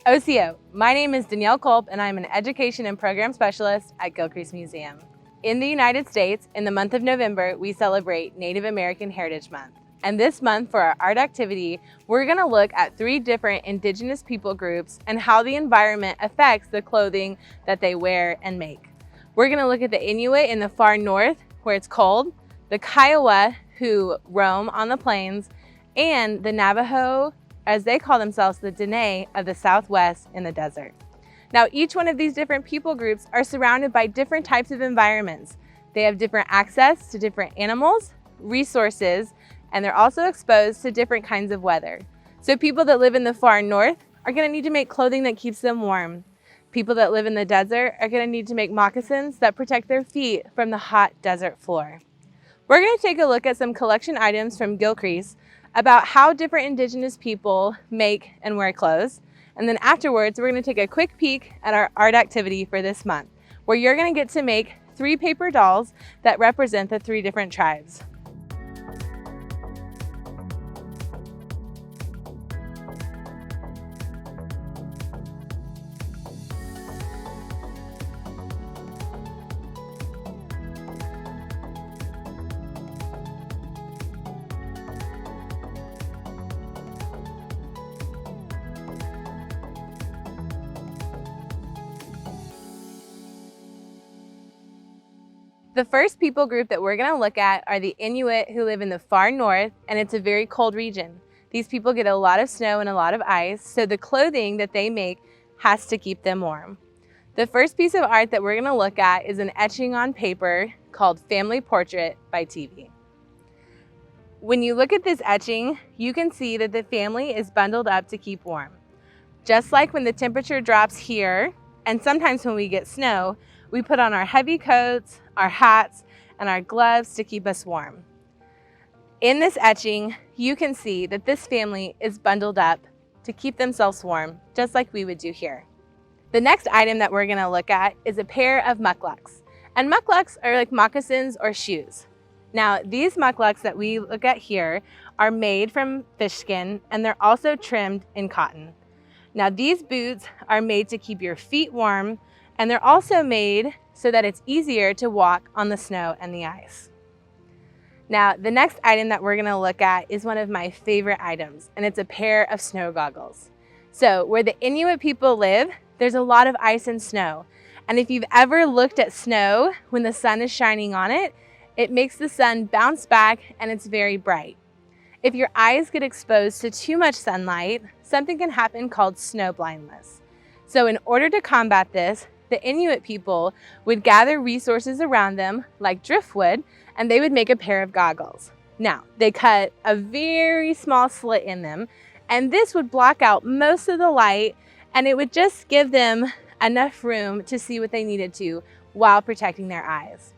OCO, my name is Danielle Culp and I'm an Education and Program Specialist at Gilcrease Museum. In the United States, in the month of November, we celebrate Native American Heritage Month. And this month for our art activity, we're gonna look at 3 different indigenous people groups and how the environment affects the clothing that they wear and make. We're gonna look at the Inuit in the far north, where it's cold, the Kiowa, who roam on the plains, and the Navajo, as they call themselves, the Dene of the Southwest in the desert. Now, each one of these different people groups are surrounded by different types of environments. They have different access to different animals, resources, and they're also exposed to different kinds of weather. So people that live in the far north are gonna need to make clothing that keeps them warm. People that live in the desert are gonna need to make moccasins that protect their feet from the hot desert floor. We're gonna take a look at some collection items from Gilcrease about how different indigenous people make and wear clothes. And then afterwards, we're gonna take a quick peek at our art activity for this month, where you're gonna get to make 3 paper dolls that represent the 3 different tribes. The first people group that we're gonna look at are the Inuit, who live in the far north, and it's a very cold region. These people get a lot of snow and a lot of ice, so the clothing that they make has to keep them warm. The first piece of art that we're gonna look at is an etching on paper called Family Portrait by TV. When you look at this etching, you can see that the family is bundled up to keep warm. Just like when the temperature drops here, and sometimes when we get snow, we put on our heavy coats, our hats, and our gloves to keep us warm. In this etching, you can see that this family is bundled up to keep themselves warm, just like we would do here. The next item that we're gonna look at is a pair of mucklucks. And mucklucks are like moccasins or shoes. Now, these mucklucks that we look at here are made from fish skin, and they're also trimmed in cotton. Now, these boots are made to keep your feet warm, and they're also made so that it's easier to walk on the snow and the ice. Now, the next item that we're gonna look at is one of my favorite items, and it's a pair of snow goggles. So where the Inuit people live, there's a lot of ice and snow. And if you've ever looked at snow when the sun is shining on it, it makes the sun bounce back and it's very bright. If your eyes get exposed to too much sunlight, something can happen called snow blindness. So in order to combat this, the Inuit people would gather resources around them, like driftwood, and they would make a pair of goggles. Now, they cut a very small slit in them, and this would block out most of the light, and it would just give them enough room to see what they needed to while protecting their eyes.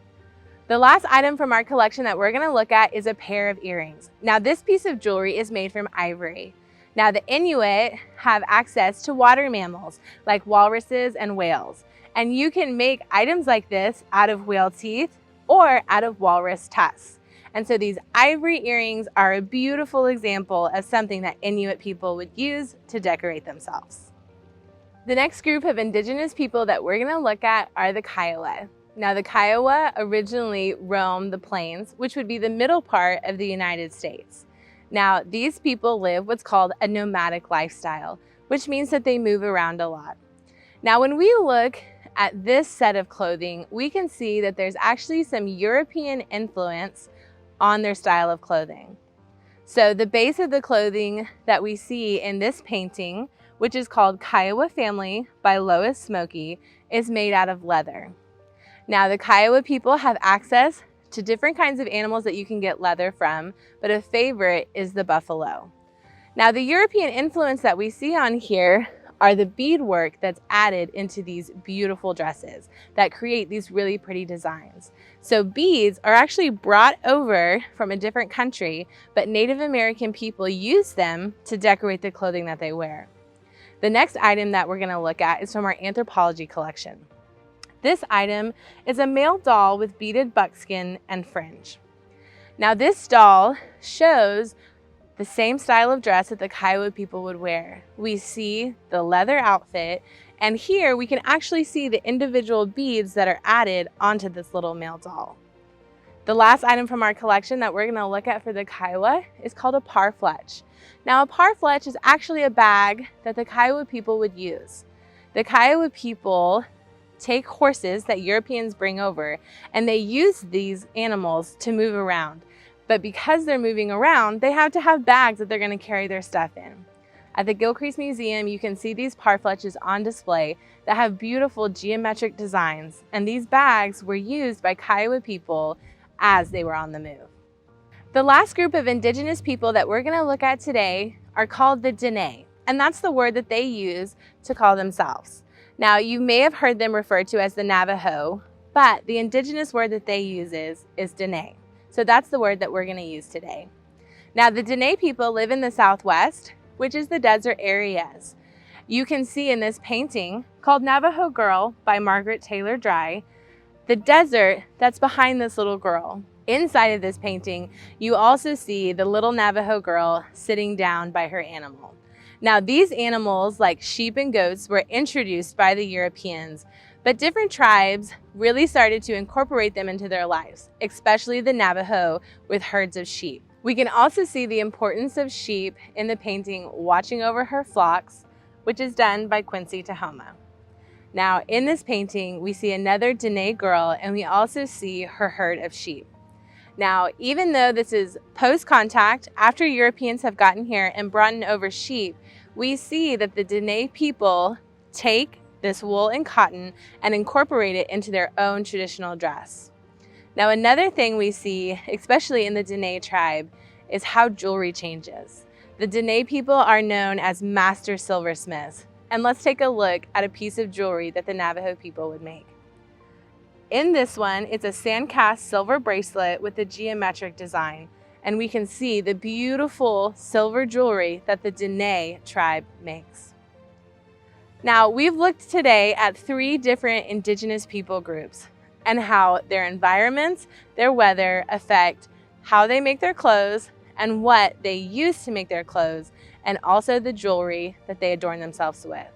The last item from our collection that we're gonna look at is a pair of earrings. Now, this piece of jewelry is made from ivory. Now, the Inuit have access to water mammals, like walruses and whales. And you can make items like this out of whale teeth or out of walrus tusks. And so these ivory earrings are a beautiful example of something that Inuit people would use to decorate themselves. The next group of indigenous people that we're gonna look at are the Kiowa. Now, the Kiowa originally roamed the plains, which would be the middle part of the United States. Now, these people live what's called a nomadic lifestyle, which means that they move around a lot. Now, when we look at this set of clothing, we can see that there's actually some European influence on their style of clothing. So the base of the clothing that we see in this painting, which is called Kiowa Family by Lois Smokey, is made out of leather. Now, the Kiowa people have access to different kinds of animals that you can get leather from, but a favorite is the buffalo. Now, the European influence that we see on here are the beadwork that's added into these beautiful dresses that create these really pretty designs. So beads are actually brought over from a different country, but Native American people use them to decorate the clothing that they wear. The next item that we're gonna look at is from our anthropology collection. This item is a male doll with beaded buckskin and fringe. Now, this doll shows the same style of dress that the Kiowa people would wear. We see the leather outfit, and here we can actually see the individual beads that are added onto this little male doll. The last item from our collection that we're going to look at for the Kiowa is called a parfleche. Now, a parfleche is actually a bag that the Kiowa people would use. The Kiowa people take horses that Europeans bring over, and they use these animals to move around. But because they're moving around, they have to have bags that they're going to carry their stuff in. At the Gilcrease Museum, you can see these parfleches on display that have beautiful geometric designs, and these bags were used by Kiowa people as they were on the move. The last group of indigenous people that we're going to look at today are called the Dene, and that's the word that they use to call themselves. Now, you may have heard them referred to as the Navajo, but the indigenous word that they use is Dene. So that's the word that we're going to use today. Now, the Dene people live in the Southwest, which is the desert areas. You can see in this painting called Navajo Girl by Margaret Taylor Dry, the desert that's behind this little girl. Inside of this painting, you also see the little Navajo girl sitting down by her animal. Now, these animals, like sheep and goats, were introduced by the Europeans, but different tribes really started to incorporate them into their lives, especially the Navajo with herds of sheep. We can also see the importance of sheep in the painting watching over her flocks, which is done by Quincy Tahoma. Now, in this painting, we see another Dene girl, and we also see her herd of sheep. Now, even though this is post-contact, after Europeans have gotten here and brought in over sheep, we see that the Dene people take this wool and cotton and incorporate it into their own traditional dress. Now, another thing we see, especially in the Dene tribe, is how jewelry changes. The Dene people are known as master silversmiths. And let's take a look at a piece of jewelry that the Navajo people would make. In this one, it's a sand-cast silver bracelet with a geometric design, and we can see the beautiful silver jewelry that the Dene tribe makes. Now, we've looked today at 3 different indigenous people groups and how their environments, their weather affect how they make their clothes and what they use to make their clothes, and also the jewelry that they adorn themselves with.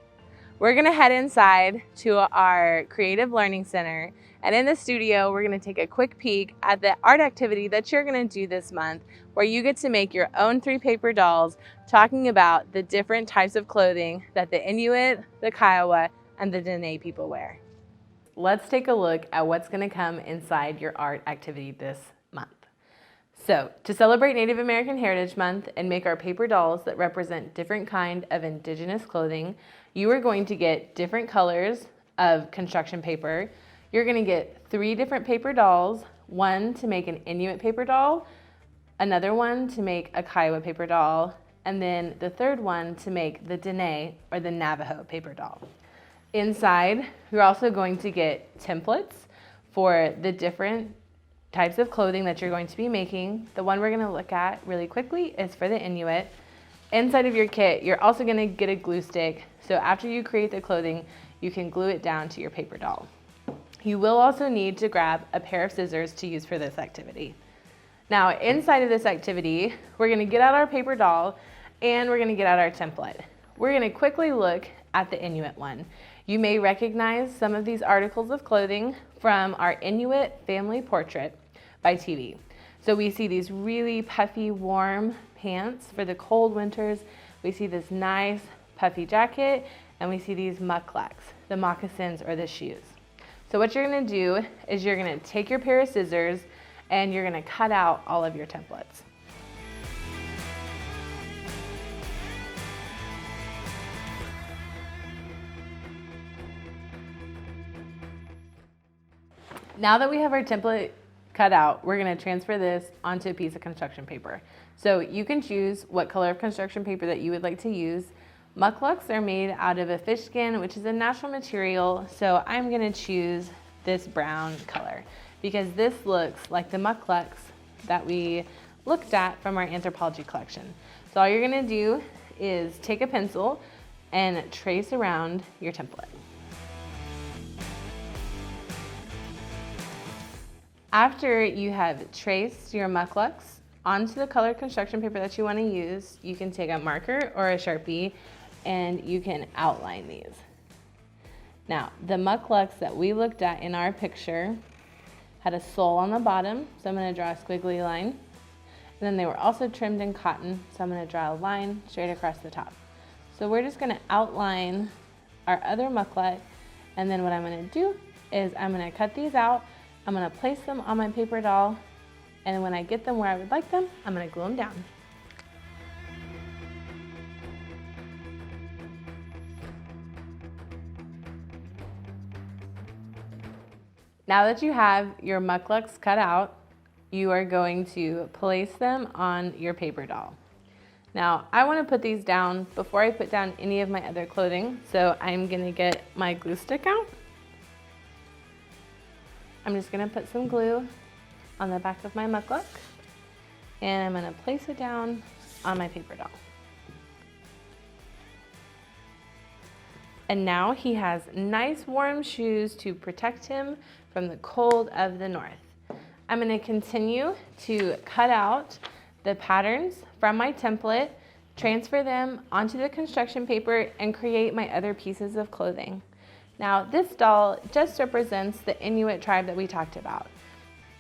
We're gonna head inside to our Creative Learning Center, and in the studio, we're gonna take a quick peek at the art activity that you're gonna do this month, where you get to make your own 3 paper dolls talking about the different types of clothing that the Inuit, the Kiowa, and the Dene people wear. Let's take a look at what's gonna come inside your art activity this month. So, to celebrate Native American Heritage Month and make our paper dolls that represent different kind of indigenous clothing, you are going to get different colors of construction paper. You're going to get 3 different paper dolls, one to make an Inuit paper doll, another one to make a Kiowa paper doll, and then the third one to make the Dene or the Navajo paper doll. Inside, you're also going to get templates for the different types of clothing that you're going to be making. The one we're going to look at really quickly is for the Inuit. Inside of your kit, you're also going to get a glue stick, so after you create the clothing, you can glue it down to your paper doll. You will also need to grab a pair of scissors to use for this activity. Now, inside of this activity, we're going to get out our paper doll and we're going to get out our template. We're going to quickly look at the Inuit one. You may recognize some of these articles of clothing from our Inuit family portrait by TV. So we see these really puffy, warm pants for the cold winters. We see this nice puffy jacket, and we see these mucklucks, the moccasins or the shoes. So what you're gonna do is you're gonna take your pair of scissors and you're gonna cut out all of your templates. Now that we have our template cut out, we're gonna transfer this onto a piece of construction paper. So you can choose what color of construction paper that you would like to use. Mucklucks are made out of a fish skin, which is a natural material, so I'm gonna choose this brown color because this looks like the mucklucks that we looked at from our anthropology collection. So all you're gonna do is take a pencil and trace around your template. After you have traced your mucklucks Onto the colored construction paper that you want to use, you can take a marker or a Sharpie and you can outline these. Now, the mucklucks that we looked at in our picture had a sole on the bottom, so I'm going to draw a squiggly line. And then they were also trimmed in cotton, so I'm going to draw a line straight across the top. So we're just going to outline our other muckluck, and then what I'm going to do is I'm going to cut these out, I'm going to place them on my paper doll, and when I get them where I would like them, I'm going to glue them down. Now that you have your mucklucks cut out, you are going to place them on your paper doll. Now, I want to put these down before I put down any of my other clothing, so I'm going to get my glue stick out. I'm just going to put some glue on the back of my muckluck, and I'm going to place it down on my paper doll. And now he has nice warm shoes to protect him from the cold of the north. I'm going to continue to cut out the patterns from my template, transfer them onto the construction paper, and create my other pieces of clothing. Now, this doll just represents the Inuit tribe that we talked about.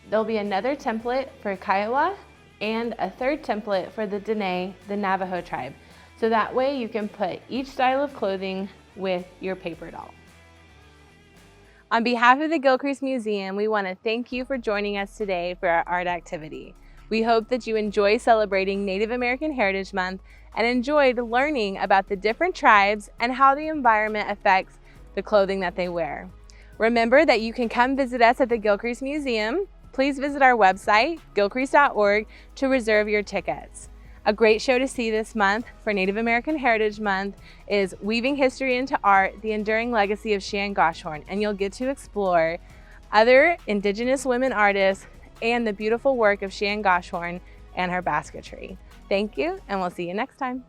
There'll be another template for Kiowa and a third template for the Dene, the Navajo tribe. So that way you can put each style of clothing with your paper doll. On behalf of the Gilcrease Museum, we want to thank you for joining us today for our art activity. We hope that you enjoy celebrating Native American Heritage Month and enjoyed learning about the different tribes and how the environment affects the clothing that they wear. Remember that you can come visit us at the Gilcrease Museum. Please visit our website, gilcrease.org, to reserve your tickets. A great show to see this month for Native American Heritage Month is Weaving History into Art, the Enduring Legacy of Shan Goshorn, and you'll get to explore other Indigenous women artists and the beautiful work of Shan Goshorn and her basketry. Thank you, and we'll see you next time.